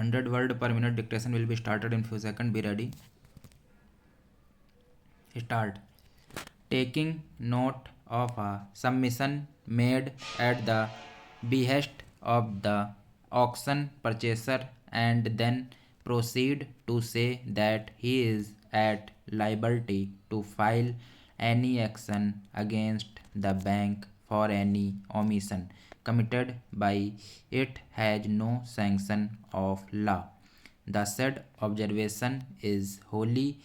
100 word per minute dictation will be started in few seconds. Be ready. Start. Taking note of a submission made at the behest of the auction purchaser and then proceed to say that he is at liberty to file any action against the bank for any omission committed by it has no sanction of law. The said observation is wholly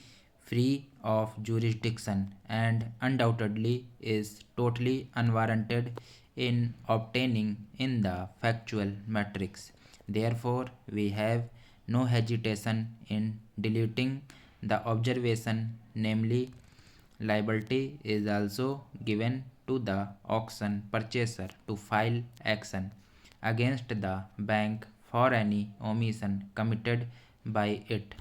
free of jurisdiction and undoubtedly is totally unwarranted in obtaining in the factual matrix. Therefore, we have no hesitation in deleting the observation, namely, liability is also given to the auction purchaser to file action against the bank for any omission committed by it,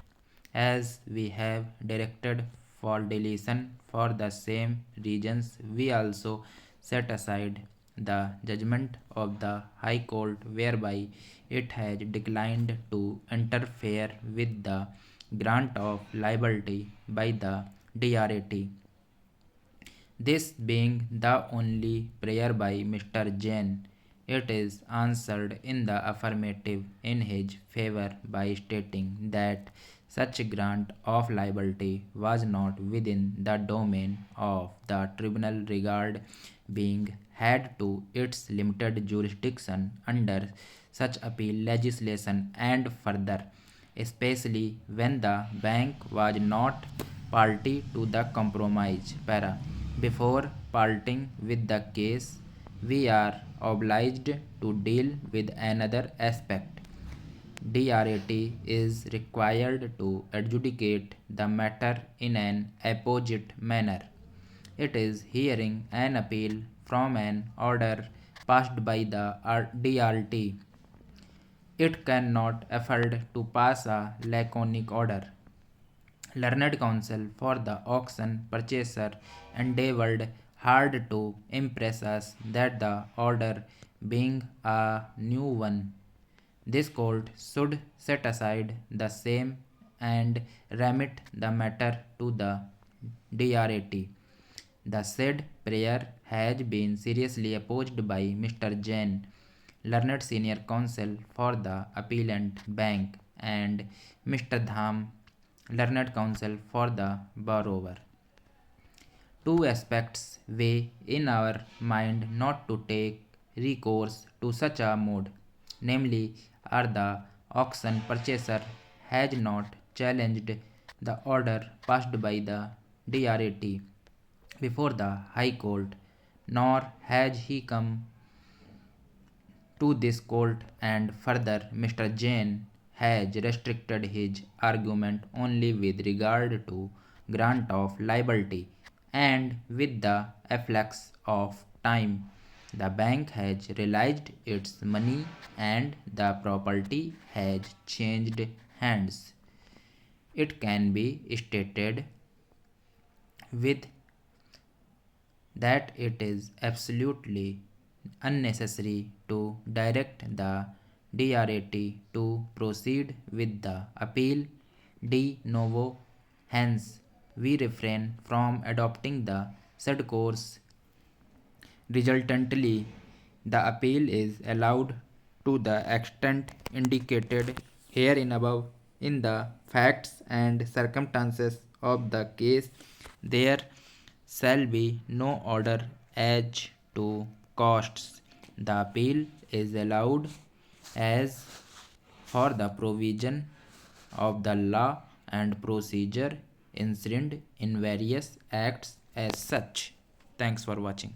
as we have directed for deletion for the same reasons. We also set aside the judgment of the High Court whereby it has declined to interfere with the grant of liability by the DRAT. This being the only prayer by Mr. Jain, it is answered in the affirmative in his favor by stating that such grant of liability was not within the domain of the tribunal, regard being had to its limited jurisdiction under such appeal legislation, and further, especially when the bank was not party to the compromise. Para. Before parting with the case, we are obliged to deal with another aspect. DRAT is required to adjudicate the matter in an apposite manner. It is hearing an appeal from an order passed by the DRT. It cannot afford to pass a laconic order. Learned counsel for the auction purchaser endeavored hard to impress us that the order being a new one, this court should set aside the same and remit the matter to the DRAT. The said prayer has been seriously opposed by Mr. Jain, learned senior counsel for the appellant bank, and Mr. Dham, learned counsel for the borrower. Two aspects weigh in our mind not to take recourse to such a mode, namely, are the auction purchaser has not challenged the order passed by the DRAT before the High Court, nor has he come to this court, and further, Mr. Jain has restricted his argument only with regard to grant of liability, and with the efflux of time, the bank has realized its money and the property has changed hands. It can be stated with that it is absolutely unnecessary to direct the DRAT to proceed with the appeal de novo. Hence, we refrain from adopting the said course. Resultantly, the appeal is allowed to the extent indicated herein above. In the facts and circumstances of the case, there shall be no order as to costs. The appeal is allowed as for the provision of the law and procedure enshrined in various acts as such. Thanks for watching.